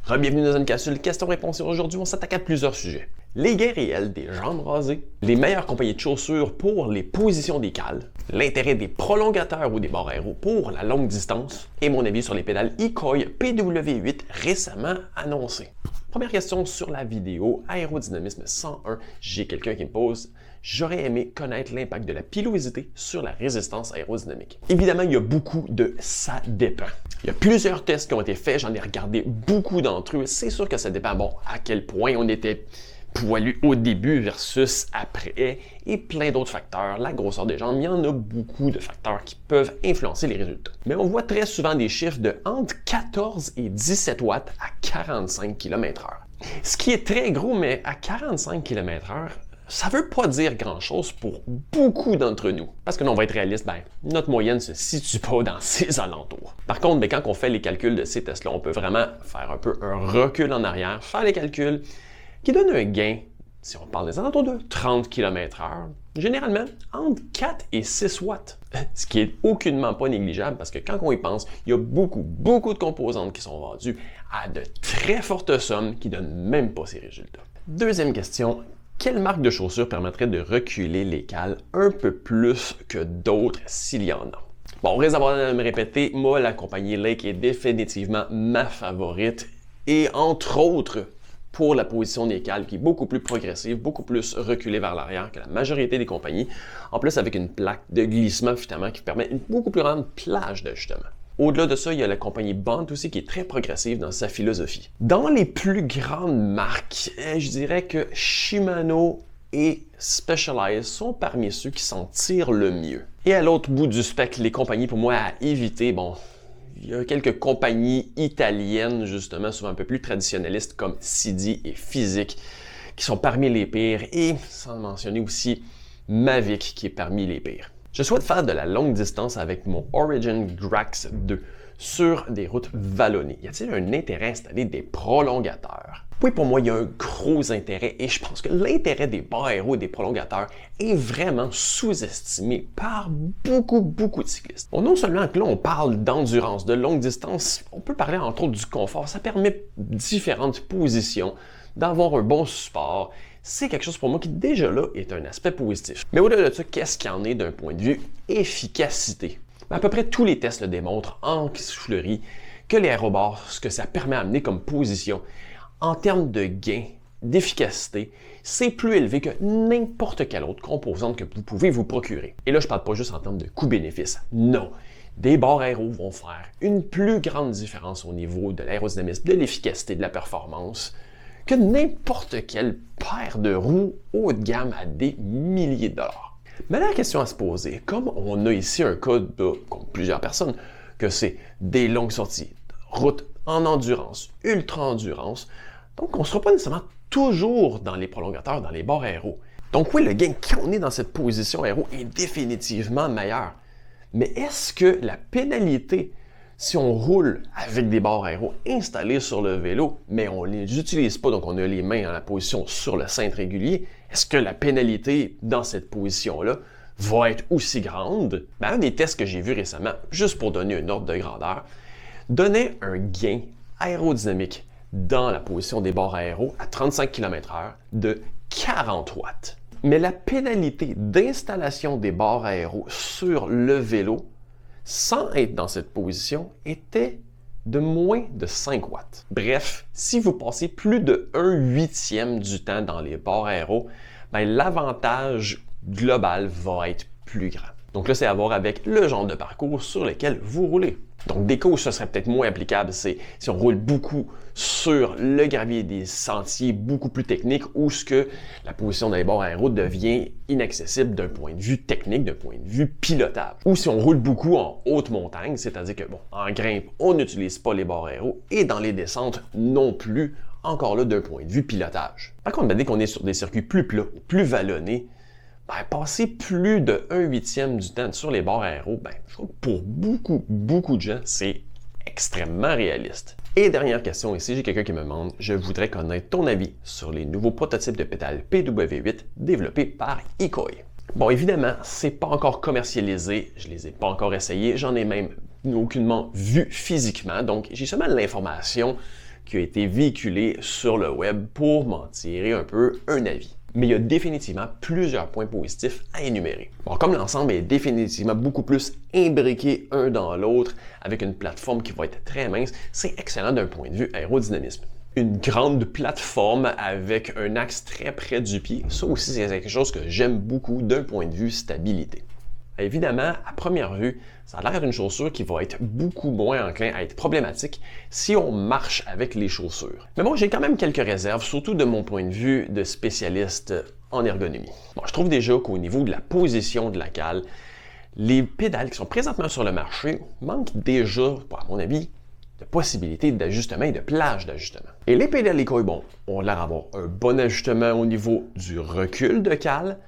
Bienvenue dans une capsule questions-réponses et aujourd'hui on s'attaque à plusieurs sujets. Les gains réels des jambes rasées, les meilleures compagnies de chaussures pour les positions des cales, l'intérêt des prolongateurs ou des barres aéro pour la longue distance et mon avis sur les pédales Ikoi PW8 récemment annoncées. Première question sur la vidéo aérodynamisme 101, j'ai quelqu'un qui me pose « J'aurais aimé connaître l'impact de la pilosité sur la résistance aérodynamique. » Évidemment, il y a beaucoup de « ça dépend ». Il y a plusieurs tests qui ont été faits, j'en ai regardé beaucoup d'entre eux. C'est sûr que ça dépend, à quel point on était poilu au début versus après et plein d'autres facteurs. La grosseur des jambes, il y en a beaucoup de facteurs qui peuvent influencer les résultats. Mais on voit très souvent des chiffres de entre 14 et 17 watts à 45 km/h. Ce qui est très gros, mais à 45 km/h, ça ne veut pas dire grand-chose pour beaucoup d'entre nous. Parce que non, on va être réaliste, notre moyenne ne se situe pas dans ces alentours. Par contre, quand on fait les calculs de ces tests-là, on peut vraiment faire un peu un recul en arrière, faire les calculs qui donnent un gain, si on parle des alentours de 30 km/h, généralement entre 4 et 6 watts. Ce qui est aucunement pas négligeable parce que quand on y pense, il y a beaucoup de composantes qui sont vendues à de très fortes sommes qui ne donnent même pas ces résultats. Deuxième question. Quelle marque de chaussures permettrait de reculer les cales un peu plus que d'autres s'il y en a? Bon, réservoir de me répéter, moi, la compagnie Lake est définitivement ma favorite et entre autres pour la position des cales qui est beaucoup plus progressive, beaucoup plus reculée vers l'arrière que la majorité des compagnies, en plus avec une plaque de glissement finalement qui permet une beaucoup plus grande plage d'ajustement. Au-delà de ça, il y a la compagnie Bond aussi qui est très progressive dans sa philosophie. Dans les plus grandes marques, je dirais que Shimano et Specialized sont parmi ceux qui s'en tirent le mieux. Et à l'autre bout du spectre, les compagnies pour moi à éviter, il y a quelques compagnies italiennes justement, souvent un peu plus traditionnalistes comme Sidi et Physique, qui sont parmi les pires, et sans mentionner aussi Mavic qui est parmi les pires. Je souhaite faire de la longue distance avec mon Origin Grax 2 sur des routes vallonnées. Y a-t-il un intérêt à installer des prolongateurs? Oui, pour moi, il y a un gros intérêt et je pense que l'intérêt des barres aéro et des prolongateurs est vraiment sous-estimé par beaucoup de cyclistes. Bon, non seulement que là, on parle d'endurance, de longue distance, on peut parler entre autres du confort. Ça permet différentes positions, d'avoir un bon support. C'est quelque chose pour moi qui déjà là est un aspect positif. Mais au-delà de ça, qu'est-ce qu'il y en est d'un point de vue efficacité? À peu près tous les tests le démontrent en soufflerie que les aérobars, ce que ça permet d'amener comme position, en termes de gain, d'efficacité, c'est plus élevé que n'importe quelle autre composante que vous pouvez vous procurer. Et là, je ne parle pas juste en termes de coût-bénéfice. Non, des barres aéro vont faire une plus grande différence au niveau de l'aérodynamisme, de l'efficacité, de la performance, que n'importe quelle paire de roues haut de gamme à des milliers de dollars. Mais la question à se poser, comme on a ici un cas de, comme plusieurs personnes, que c'est des longues sorties, routes en endurance, ultra-endurance, donc on ne sera pas nécessairement toujours dans les prolongateurs, dans les barres aéro. Donc oui, le gain quand on est dans cette position aéro est définitivement meilleur. Mais est-ce que la pénalité si on roule avec des barres aéro installées sur le vélo, mais on ne les utilise pas, donc on a les mains en la position sur le cintre régulier, est-ce que la pénalité dans cette position-là va être aussi grande? Un des tests que j'ai vus récemment, juste pour donner un ordre de grandeur, donnait un gain aérodynamique dans la position des barres aéro à 35 km/h de 40 watts. Mais la pénalité d'installation des barres aéro sur le vélo sans être dans cette position, était de moins de 5 watts. Bref, si vous passez plus de 1/8 du temps dans les barres aéro, l'avantage global va être plus grand. Donc là, c'est à voir avec le genre de parcours sur lequel vous roulez. Donc des cas où ce serait peut-être moins applicable, c'est si on roule beaucoup sur le gravier des sentiers beaucoup plus techniques où ce que la position dans les bords aéro devient inaccessible d'un point de vue technique, d'un point de vue pilotable. Ou si on roule beaucoup en haute montagne, c'est-à-dire que en grimpe, on n'utilise pas les bords aéro et dans les descentes non plus, encore là d'un point de vue pilotage. Par contre, dès qu'on est sur des circuits plus plats, plus vallonnés, passer plus de 1/8 du temps sur les barres aéro, je crois que pour beaucoup de gens, c'est extrêmement réaliste. Et dernière question ici, j'ai quelqu'un qui me demande, je voudrais connaître ton avis sur les nouveaux prototypes de pédales PW8 développés par Ikoi. Bon, évidemment, c'est pas encore commercialisé, je les ai pas encore essayés, j'en ai même aucunement vu physiquement, donc j'ai seulement l'information qui a été véhiculé sur le web pour m'en tirer un peu un avis. Mais il y a définitivement plusieurs points positifs à énumérer. Bon, comme l'ensemble est définitivement beaucoup plus imbriqué un dans l'autre, avec une plateforme qui va être très mince, c'est excellent d'un point de vue aérodynamisme. Une grande plateforme avec un axe très près du pied, ça aussi c'est quelque chose que j'aime beaucoup d'un point de vue stabilité. Évidemment, à première vue, ça a l'air d'une chaussure qui va être beaucoup moins enclin à être problématique si on marche avec les chaussures. Mais bon, j'ai quand même quelques réserves, surtout de mon point de vue de spécialiste en ergonomie. Bon, je trouve déjà qu'au niveau de la position de la cale, les pédales qui sont présentement sur le marché manquent déjà, à mon avis, de possibilités d'ajustement et de plage d'ajustement. Et les pédales Lekoi, bon, ont l'air d'avoir un bon ajustement au niveau du recul de cale,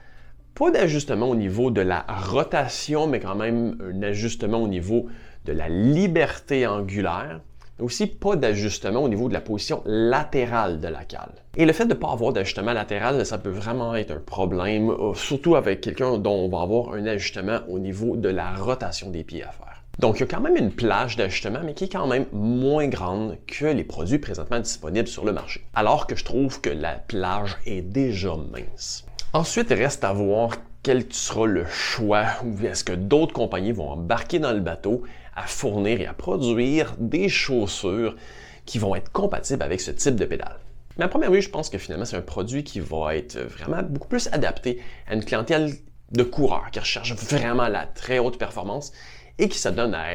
pas d'ajustement au niveau de la rotation, mais quand même un ajustement au niveau de la liberté angulaire, mais aussi pas d'ajustement au niveau de la position latérale de la cale. Et le fait de ne pas avoir d'ajustement latéral, ça peut vraiment être un problème, surtout avec quelqu'un dont on va avoir un ajustement au niveau de la rotation des pieds à faire. Donc, il y a quand même une plage d'ajustement, mais qui est quand même moins grande que les produits présentement disponibles sur le marché. Alors que je trouve que la plage est déjà mince. Ensuite, il reste à voir quel sera le choix ou est-ce que d'autres compagnies vont embarquer dans le bateau à fournir et à produire des chaussures qui vont être compatibles avec ce type de pédale. Mais à première vue, je pense que finalement, c'est un produit qui va être vraiment beaucoup plus adapté à une clientèle de coureurs qui recherche vraiment la très haute performance et qui s'adonne à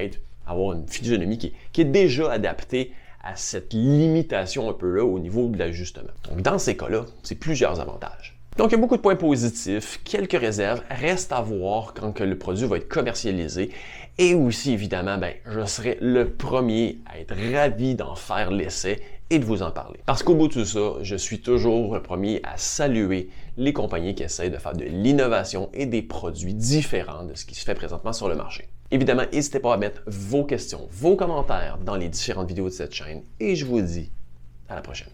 avoir une physionomie qui est déjà adaptée à cette limitation un peu là au niveau de l'ajustement. Donc dans ces cas-là, c'est plusieurs avantages. Donc, il y a beaucoup de points positifs, quelques réserves, reste à voir quand que le produit va être commercialisé. Et aussi, évidemment, je serai le premier à être ravi d'en faire l'essai et de vous en parler. Parce qu'au bout de tout ça, je suis toujours le premier à saluer les compagnies qui essaient de faire de l'innovation et des produits différents de ce qui se fait présentement sur le marché. Évidemment, n'hésitez pas à mettre vos questions, vos commentaires dans les différentes vidéos de cette chaîne et je vous dis à la prochaine.